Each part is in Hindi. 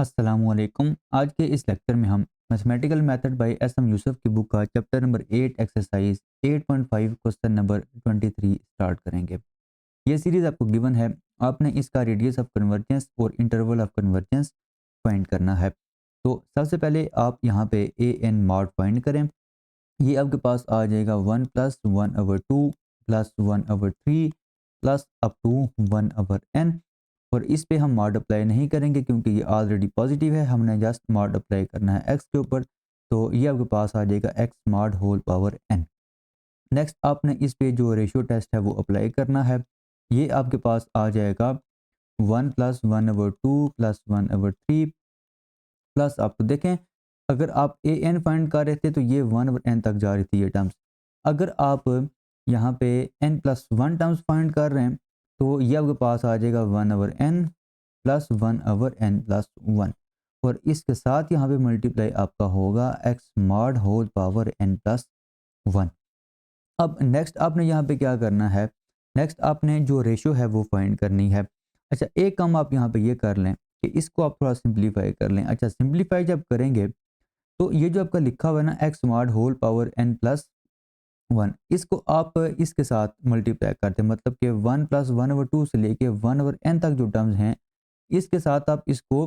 अस्सलामुअलैकुम। आज के इस लेक्चर में हम mathematical method by S M Yusuf की बुक का chapter number 8 exercise 8.5 question number 23 start करेंगे। ये सीरीज आपको गिवन है। आपने इसका रेडियस ऑफ कन्वर्जेंस और इंटरवल ऑफ कन्वर्जेंस फाइंड करना है। तो सबसे पहले आप यहाँ पे ए एन मॉड फाइंड करें। ये आपके पास आ जाएगा 1+1/2 +1/3 प्लस अप टू 1/n। और इस पे हम मॉड अप्लाई नहीं करेंगे क्योंकि ये ऑलरेडी पॉजिटिव है, हमने जस्ट मॉड अप्लाई करना है एक्स के ऊपर। तो ये आपके पास आ जाएगा x mod whole power n। Next आपने इस पे जो रेशियो टेस्ट है वो अप्लाई करना है। ये आपके पास आ जाएगा 1+1/2 +1/3 प्लस आप देखें, अगर आप ए एन फाइंड कर रहे थे तो ये 1/n तक जा रही थी ये टर्म्स। अगर आप यहाँ पे n+1 टर्म्स फाइंड कर रहे हैं तो ये आपके पास आ जाएगा 1/n प्लस 1/n+1। और इसके साथ यहाँ पे मल्टीप्लाई आपका होगा x mod whole power n+1। अब नेक्स्ट आपने यहाँ पे क्या करना है, नेक्स्ट आपने जो रेशियो है वो फाइंड करनी है। अच्छा, एक काम आप यहाँ पे ये कर लें कि इसको आप थोड़ा सिंप्लीफाई कर लें। अच्छा, सिंप्लीफाई जब करेंगे तो ये जो आपका लिखा हुआ है ना x mod whole power n+1, इसको आप इसके साथ मल्टीप्लाई करते हैं, मतलब कि 1+1/2 से लेके 1/n तक जो टर्म्स हैं इसके साथ आप इसको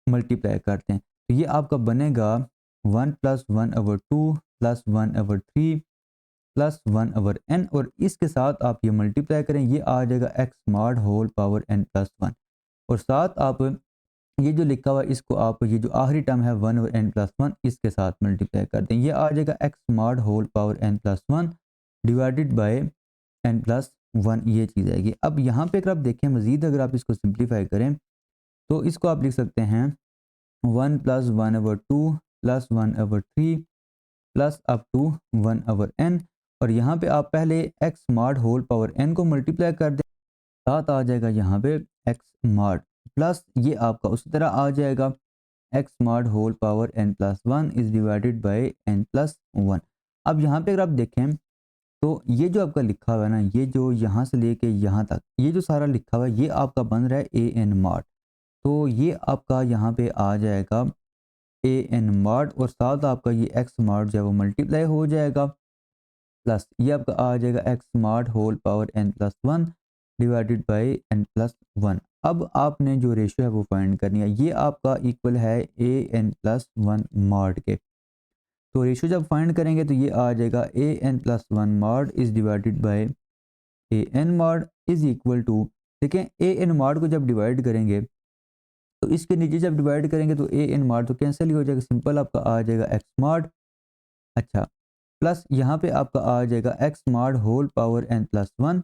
मल्टीप्लाई करते हैं। तो ये आपका बनेगा 1+1/2 +1/3 +1/n। और इसके साथ आप ये मल्टीप्लाई करें, ये आ जाएगा x mod whole power n+1। और साथ आप ये जो लिखा हुआ है इसको आप ये जो आखिरी टर्म है 1/n+1 इसके साथ मल्टीप्लाई कर दें, ये आ जाएगा x mod whole power n+1 divided by n+1। ये चीज़ आएगी। अब यहाँ पे अगर आप देखें मज़ीद, अगर आप इसको सिंप्लीफाई करें तो इसको आप लिख सकते हैं 1+1/2 +1/3 प्लस अप टू 1/n। और यहाँ पे आप पहले x mod whole power n को मल्टीप्लाई कर दें, साथ आ जाएगा यहाँ पे एक्स मॉड, प्लस ये आपका उसी तरह आ जाएगा x mod whole power n+1 is divided by n+1। अब यहाँ पे अगर आप देखें तो ये जो आपका लिखा हुआ है ना, ये जो यहाँ से लेके यहाँ तक ये जो सारा लिखा हुआ है ये आपका बन रहा है ए एन मॉड। तो ये आपका यहाँ पे आ जाएगा ए एन मॉड और साथ आपका ये एक्स मॉड जो है वो मल्टीप्लाई हो जाएगा, प्लस ये आपका आ जाएगा x mod whole power n+1 divided by n+1। अब आपने जो रेशियो है वो फाइंड करनी है, ये आपका इक्वल है ए n+1 मॉड के। तो रेशियो जब फाइंड करेंगे तो ये आ जाएगा a n+1 mod is divided by a n mod is equal to, देखें ए एन मॉड को जब डिवाइड करेंगे तो इसके नीचे जब डिवाइड करेंगे तो ए एन मॉड तो कैंसिल ही हो जाएगा, सिंपल आपका आ जाएगा एक्स मॉड। अच्छा, प्लस यहाँ पे आपका आ जाएगा x mod whole power n+1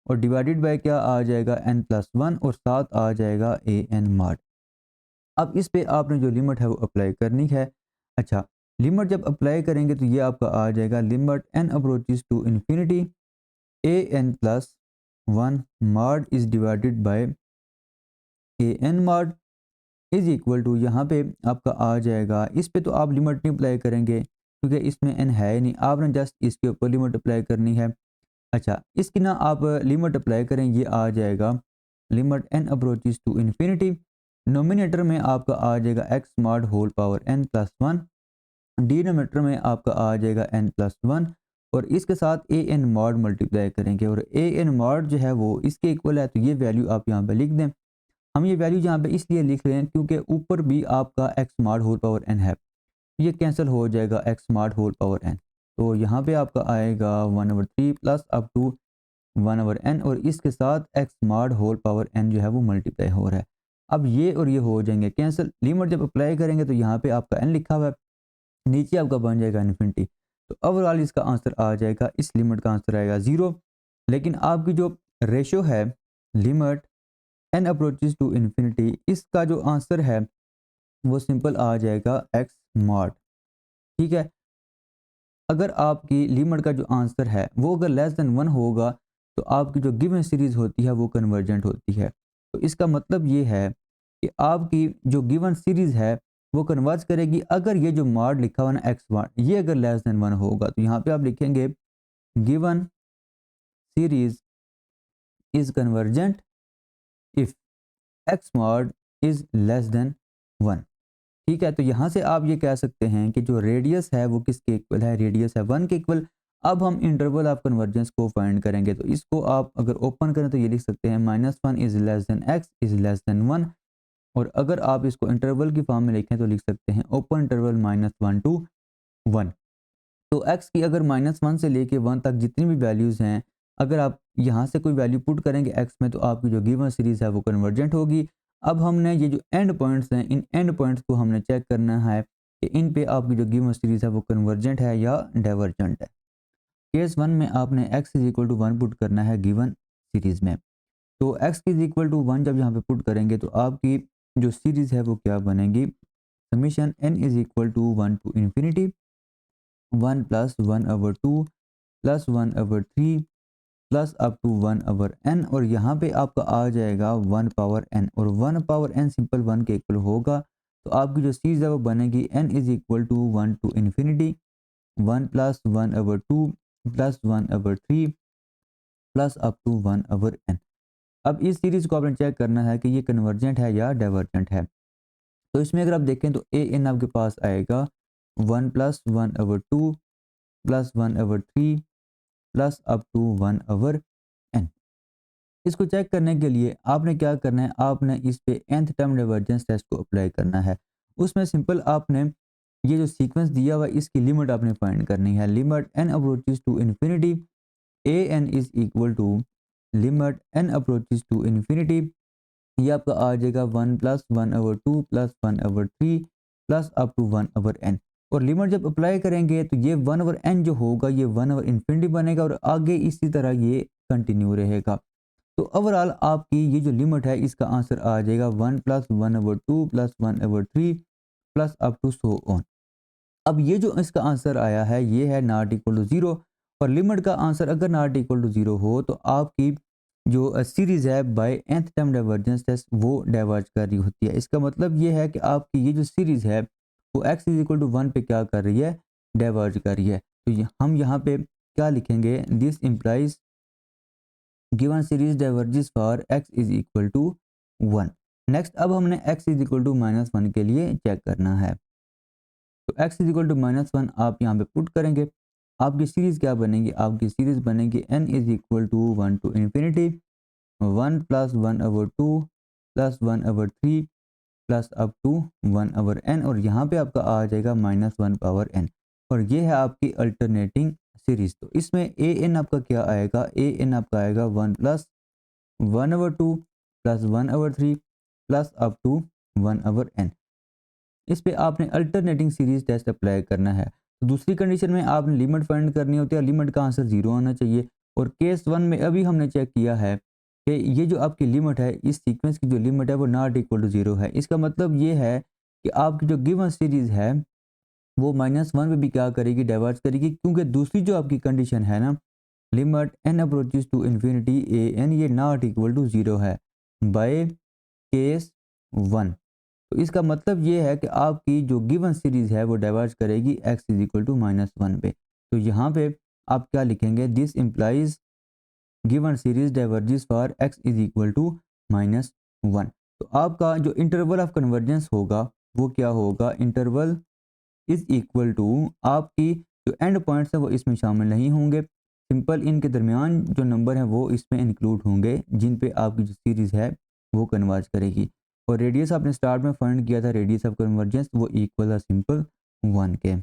और डिवाइडेड बाय क्या आ जाएगा n+1 और साथ आ जाएगा ए एन मॉड। अब इस पे आपने जो लिमिट है वो अप्लाई करनी है। अच्छा, लिमिट जब अप्लाई करेंगे तो ये आपका आ जाएगा limit n approaches to infinity a n plus 1 mod is divided by a n mod is equal to, यहाँ पे आपका आ जाएगा, इस पे तो आप लिमिट नहीं अप्लाई करेंगे क्योंकि इसमें n है ही नहीं, आपने जस्ट इसके ऊपर लिमिट अप्लाई करनी है। अच्छा, इसकी ना आप लिमिट अप्लाई करें, ये आ जाएगा limit n approaches to infinity, nominator में आपका आ जाएगा x mod whole power n+1, denominator में आपका आ जाएगा n+1 और इसके साथ ए एन मॉड मल्टीप्लाई करेंगे और ए एन मॉड जो है वो इसके इक्वल है, तो ये वैल्यू आप यहाँ पे लिख दें। हम ये वैल्यू यहाँ पे इसलिए लिख रहे हैं क्योंकि ऊपर भी आपका x mod whole power n है, ये कैंसिल हो जाएगा x mod whole power n। तो यहाँ पे आपका आएगा 1/3 प्लस अप टू 1/n और इसके साथ x mod whole power n जो है वो मल्टीप्लाई हो रहा है। अब ये और ये हो जाएंगे कैंसिल, लिमिट जब अप्लाई करेंगे तो यहाँ पे आपका n लिखा हुआ है, नीचे आपका बन जाएगा इन्फिनिटी। तो ओवरऑल इसका आंसर आ जाएगा, इस लिमिट का आंसर आएगा 0। लेकिन आपकी जो रेशियो है limit n approaches to infinity, इसका जो आंसर है वो सिंपल आ जाएगा एक्स मॉड। ठीक है, अगर आपकी लिमिट का जो आंसर है वो अगर लेस देन 1 होगा तो आपकी जो गिवन सीरीज होती है वो कन्वर्जेंट होती है। तो इसका मतलब ये है कि आपकी जो गिवन सीरीज है वो कन्वर्ज करेगी अगर ये जो मॉड लिखा हुआ ना एक्स मॉड ये अगर लेस देन 1 होगा, तो यहाँ पे आप लिखेंगे given series is convergent if x mod is less than 1। ठीक है, तो यहाँ से आप ये कह सकते हैं कि जो रेडियस है वो किसके इक्वल है, रेडियस है 1 के इक्वल। अब हम इंटरवल ऑफ कन्वर्जेंस को फाइंड करेंगे, तो इसको आप अगर ओपन करें तो ये लिख सकते हैं -1 is less than x is less than 1। और अगर आप इसको इंटरवल की फॉर्म में लिखें तो लिख सकते हैं ओपन इंटरवल -1 टू 1। तो x की अगर -1 से लेके 1 तक जितनी भी वैल्यूज़ हैं, अगर आप यहाँ से कोई वैल्यू पुट करेंगे x में, तो आपकी जो गिवन सीरीज़ है वो कन्वर्जेंट होगी। अब हमने ये जो एंड पॉइंट्स हैं, इन एंड पॉइंट्स को हमने चेक करना है कि इन पे आपकी जो गिवन सीरीज़ है वो कन्वर्जेंट है या डाइवर्जेंट है। केस 1 में आपने x is equal to 1 put करना है गिवन सीरीज़ में। तो x इज़ इक्वल टू 1 जब यहाँ पे पुट करेंगे तो आपकी जो सीरीज़ है वो क्या बनेगी, summation n is equal to 1 to infinity 1 plus 1/2 plus 1/3 plus up to 1/n, और यहाँ पे आपका आ जाएगा 1 पावर n, और 1 पावर n सिंपल 1 के इक्वल होगा। तो आपकी जो सीरीज है वो बनेगी n is equal to 1 to infinity 1 plus 1/2 plus 1/3 plus up to 1/n। अब इस सीरीज को आपने चेक करना है कि ये कन्वर्जेंट है या डाइवर्जेंट है। तो इसमें अगर आप देखें तो ए एन आपके पास आएगा 1 plus 1/2 plus 1/3 plus up to 1/n। इसको चेक करने के लिए आपने क्या करना है, आपने इस पे nth टर्म डाइवर्जेंस टेस्ट को अप्लाई करना है। उसमें सिंपल आपने ये जो सीक्वेंस दिया हुआ है इसकी लिमिट आपने फाइंड करनी है। Limit n approaches to infinity a n is equal to limit n approaches to infinity, ये आपका आ जाएगा 1 plus 1/2 plus 1/3 plus up to 1/n। और लिमिट जब अप्लाई करेंगे तो ये 1/n जो होगा ये 1/infinity बनेगा, और आगे इसी तरह ये कंटिन्यू रहेगा। तो ओवरऑल आपकी ये जो लिमिट है इसका आंसर आ जाएगा 1 plus 1/2 plus 1/3 plus up to so on. अब ये जो इसका आंसर आया है ये है नॉट इक्वल टू 0, और लिमिट का आंसर अगर नॉट इक्वल टू 0 हो तो आपकी जो सीरीज है by nth term divergence test वो डाइवर्ज कर रही होती है। इसका मतलब ये है कि आपकी ये जो सीरीज है वो x इज इक्वल टू 1 पे क्या कर रही है, डाइवर्ज कर रही है। तो हम यहाँ पे क्या लिखेंगे, this implies given series diverges for x is equal to 1। Next अब हमने x इज इक्वल टू -1 के लिए चेक करना है। तो x इज इक्वल टू -1 आप यहाँ पे पुट करेंगे, आपकी सीरीज क्या बनेगी, आपकी सीरीज बनेगी n is equal to 1 to infinity 1 plus 1/2 plus 1/3 plus up to 1/n, और यहाँ पे आपका आ जाएगा -1 पावर n, और ये है आपकी अल्टरनेटिंग सीरीज। तो इसमें ए एन आपका क्या आएगा, ए एन आपका आएगा 1 plus 1/2 plus 1/3 plus up to 1/n। इस पे आपने अल्टरनेटिंग सीरीज टेस्ट अप्लाई करना है। तो दूसरी कंडीशन में आपने लिमिट फाइंड करनी होती है, लिमिट का आंसर 0 होना चाहिए। और केस 1 में अभी हमने चेक किया है कि ये जो आपकी लिमिट है, इस सीक्वेंस की जो लिमिट है वो नॉट इक्वल टू 0 है। इसका मतलब ये है कि आपकी जो गिवन सीरीज है वो -1 पे भी क्या करेगी, डाइवर्ज करेगी, क्योंकि दूसरी जो आपकी कंडीशन है ना, limit n approaches to infinity a n ये नॉट इक्वल टू 0 है बाय केस 1। तो इसका मतलब ये है कि आपकी जो गिवन सीरीज है वो डाइवर्ज करेगी x इज इक्वल टू -1 पे। तो यहाँ पे आप क्या लिखेंगे, this implies given series diverges for x is equal to -1। तो आपका जो इंटरवल ऑफ कन्वर्जेंस होगा वो क्या होगा, इंटरवल इज इक्वल टू आपकी जो एंड पॉइंट्स हैं वो इसमें शामिल नहीं होंगे, सिंपल इनके दरमियान जो नंबर हैं वो इसमें इंक्लूड होंगे जिन पे आपकी जो सीरीज़ है वो कन्वर्ज करेगी। और रेडियस आपने स्टार्ट में फाइंड किया था, रेडियस ऑफ कन्वर्जेंस वो इक्वल है सिंपल 1 के।